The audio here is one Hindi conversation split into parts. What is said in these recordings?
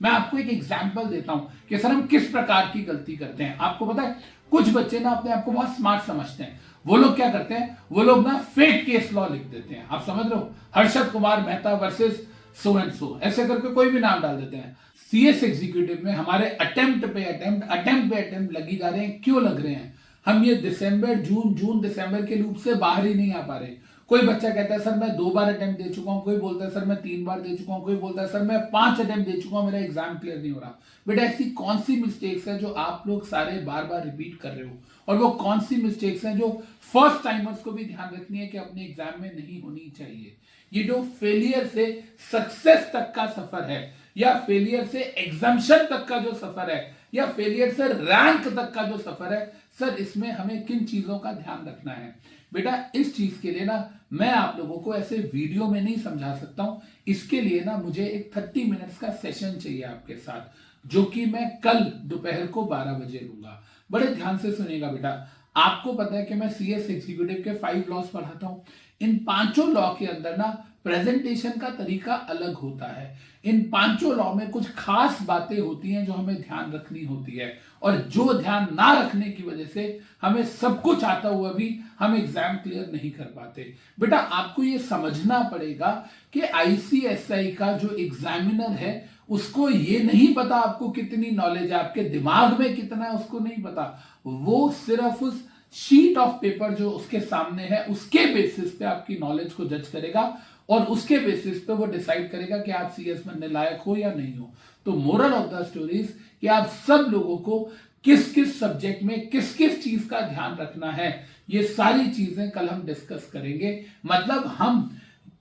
मैं आपको एक एग्जांपल देता हूं कि सर हम किस प्रकार की गलती करते हैं। आपको पता है कुछ बच्चे ना अपने आप को बहुत स्मार्ट समझते हैं। वो लोग क्या करते हैं, वो लोग ना फेक केस लॉ लिख देते हैं। आप समझ रहे हो, Harshad Kumar Mehta versus so and so, ऐसे करके कोई भी नाम डाल देते हैं। सीएस एग्जीक्यूटिव में हमारे अटेम्प्ट पे अटेम्प्ट लगी जा रहे हैं। क्यों लग रहे हैं? हम ये दिसंबर जून दिसंबर के लूप से बाहर ही नहीं आ पा रहे। कोई बच्चा कहता है सर मैं 2 बार अटेम्प्ट दे चुका हूं, कोई बोलता है सर मैं 3 बार दे चुका हूं, कोई बोलता है सर मैं 5 अटेम्प्ट दे चुका हूं, मेरा एग्जाम क्लियर नहीं हो रहा। बेटा ऐसी कौन सी मिस्टेक्स है जो आप लोग सारे बार बार रिपीट कर रहे हो, और वो कौन सी मिस्टेक्स हैं जो फर्स्ट टाइमर्स को भी ध्यान रखनी है कि अपने एग्जाम में नहीं होनी चाहिए। ये जो फेलियर से सक्सेस तक का सफर है, या फेलियर से एग्जाम्शन तक का जो सफर है, या फेलियर से रैंक तक का जो सफर है, सर इसमें हमें किन चीजों का ध्यान रखना है। बेटा इस चीज के लिए ना मैं आप लोगों को ऐसे वीडियो में नहीं समझा सकता हूं। इसके लिए ना मुझे एक 30 मिनट्स का सेशन चाहिए आपके साथ, जो कि मैं कल दोपहर को 12 बजे लूंगा। बड़े ध्यान से सुनिएगा बेटा। आपको पता है कि मैं सीएस एग्जीक्यूटिव के 5 लॉस पढ़ाता हूं। इन 5 लॉ के अंदर ना प्रेजेंटेशन का तरीका अलग होता है। इन 5 लॉ में कुछ खास बातें होती हैं जो हमें ध्यान रखनी होती है, और जो ध्यान ना रखने की वजह से हमें सब कुछ आता हुआ भी हम एग्जाम क्लियर नहीं कर पाते। बेटा आपको ये समझना पड़ेगा कि आईसीएसआई का जो एग्जामिनर है उसको ये नहीं पता आपको कितनी नॉलेज है, आपके दिमाग में कितना है उसको नहीं पता। वो सिर्फ उस शीट ऑफ पेपर जो उसके सामने है उसके बेसिस पे आपकी नॉलेज को जज करेगा, और उसके बेसिस पे वो डिसाइड करेगा कि आप सीएस बनने लायक हो या नहीं हो। तो मोरल ऑफ द स्टोरीज कि आप सब लोगों को किस किस सब्जेक्ट में किस किस चीज का ध्यान रखना है, ये सारी चीजें कल हम डिस्कस करेंगे। मतलब हम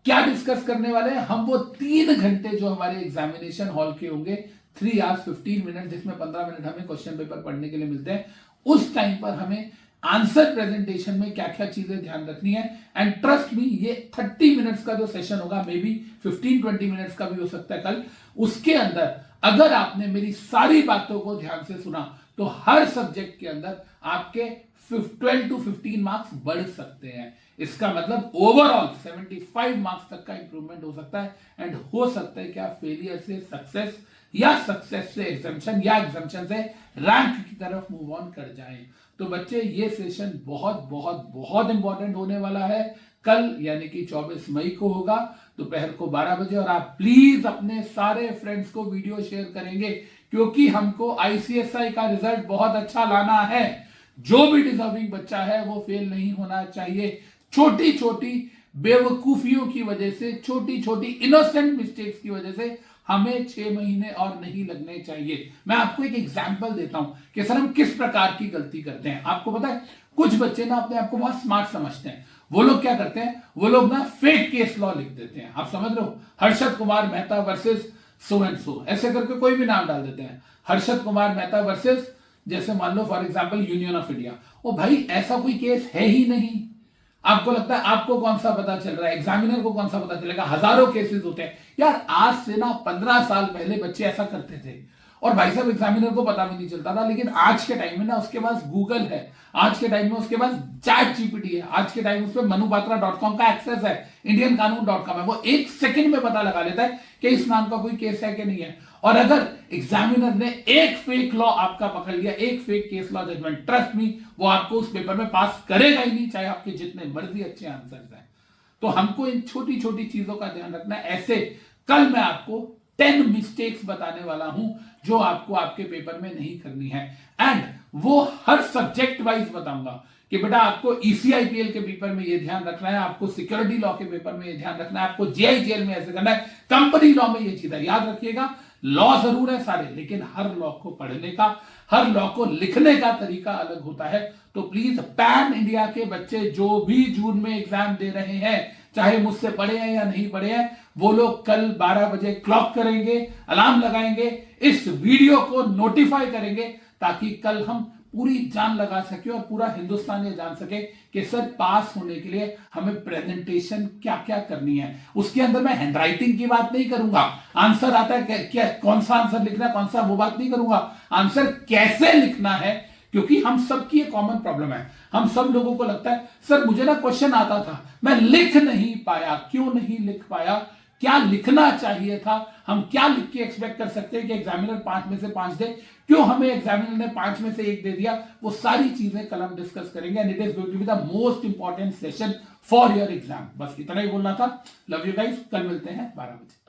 क्या डिस्कस करने वाले हैं, हम वो 3 घंटे जो हमारे एग्जामिनेशन हॉल के होंगे, 3 hours 15 minutes, जिसमें 15 मिनट हमें क्वेश्चन पेपर पढ़ने के लिए मिलते हैं, उस टाइम पर हमें आंसर प्रेजेंटेशन में क्या क्या चीजें ध्यान रखनी है। एंड ट्रस्ट मी, ये 30 मिनट्स का जो सेशन होगा, मे बी 15-20 मिनट्स का भी हो सकता है कल, उसके अंदर अगर आपने मेरी सारी बातों को ध्यान से सुना तो हर सब्जेक्ट के अंदर आपके 12 to 15 मार्क्स बढ़ सकते हैं। इसका मतलब ओवरऑल 75 मार्क्स तक का इंप्रूवमेंट हो सकता है। एंड हो सकता है कि आप फेलियर से सक्सेस, या सक्सेस से एग्जाम्शन, या एग्जाम्शन से रैंक की तरफ मूव ऑन कर जाएं। तो बच्चे ये सेशन बहुत बहुत बहुत इंपॉर्टेंट होने वाला है। कल यानी कि 24 मई को होगा दोपहर को 12 बजे, और आप प्लीज अपने सारे फ्रेंड्स को वीडियो शेयर करेंगे, क्योंकि हमको आईसीएसआई का रिजल्ट बहुत अच्छा लाना है। जो भी डिजर्विंग बच्चा है वो फेल नहीं होना चाहिए। छोटी छोटी बेवकूफियों की वजह से, छोटी छोटी इनोसेंट मिस्टेक्स की वजह से हमें 6 महीने और नहीं लगने चाहिए। मैं आपको एक एग्जांपल देता हूं कि सर हम किस प्रकार की गलती करते हैं। आपको पता है कुछ बच्चे ना अपने आप को बहुत स्मार्ट समझते हैं। वो लोग क्या करते हैं, वो लोग ना फेक केस लॉ लिख देते हैं। आप समझ रहे हो, Harshad Kumar Mehta versus so and so, ऐसे करके कोई भी नाम डाल देते हैं। हर्षद कुमार मेहता वर्सेस, जैसे मान लो for example union of India. ओ भाई, ऐसा कोई केस है ही नहीं। आपको लगता है आपको कौन सा पता चल रहा है, एग्जामिनर को कौन सा पता चलेगा? हजारों केसेस होते हैं यार। आज से ना 15 साल पहले बच्चे ऐसा करते थे, और भाई साहब एग्जामिनर को पता भी नहीं चलता था। लेकिन आज के टाइम में ना उसके पास गूगल है, आज के टाइम में उसके पास चैट जीपीटी है, आज के टाइम उस पर manupatra.com का एक्सेस है, indianqanun.com है। वो 1 सेकंड में पता लगा लेता है कि इस नाम का कोई केस है कि नहीं है। और अगर एग्जामिनर ने एक फेक लॉ आपका पकड़ लिया, एक fake case law judgment, trust me, वो आपको उस पेपर में पास करेगा ही नहीं, चाहे आपके जितने मर्जी अच्छे आंसर्स हैं। तो हमको इन छोटी छोटी चीजों का ध्यान रखना है। ऐसे कल मैं आपको 10 मिस्टेक्स बताने वाला हूं जो आपको आपके पेपर में नहीं करनी है, एंड वो हर सब्जेक्ट वाइज बताऊंगा कि बेटा आपको ईसीआईपीएल के पेपर में ये ध्यान रखना है, आपको सिक्योरिटी लॉ के पेपर में ये ध्यान रखना है, आपको जीआईजीएल में ऐसे करना है, कंपनी लॉ में ये चीजें याद रखिएगा। लॉ जरूर है सारे, लेकिन हर लॉ को पढ़ने का, हर लॉ को लिखने का तरीका अलग होता है। तो प्लीज पैन इंडिया के बच्चे जो भी जून में एग्जाम दे रहे हैं, चाहे मुझसे पढ़े हैं या नहीं पढ़े हैं, वो लोग कल 12 बजे क्लॉक करेंगे, अलार्म लगाएंगे, इस वीडियो को नोटिफाई करेंगे, ताकि कल हम पूरी जान लगा सके और पूरा हिंदुस्तान ये जान सके कि सर पास होने के लिए हमें प्रेजेंटेशन क्या क्या करनी है। उसके अंदर मैं हैंडराइटिंग की बात नहीं करूंगा, आंसर आता है क्या, कौन सा आंसर लिखना है, कौन सा, वो बात नहीं करूंगा। आंसर कैसे लिखना है, क्योंकि हम सबकी एक कॉमन प्रॉब्लम है। हम सब लोगों को लगता है सर मुझे ना क्वेश्चन आता था, मैं लिख नहीं पाया। क्यों नहीं लिख पाया? क्या लिखना चाहिए था, हम क्या लिख के एक्सपेक्ट कर सकते हैं कि एग्जामिनर 5 में से 5 दे, क्यों हमें एग्जामिनर ने 5 में से 1 दे दिया, वो सारी चीजें कल हम डिस्कस करेंगे। And it is going to be the most important session for your exam. बस इतना ही बोलना था। लव यू गाइस, कल मिलते हैं 12 बजे।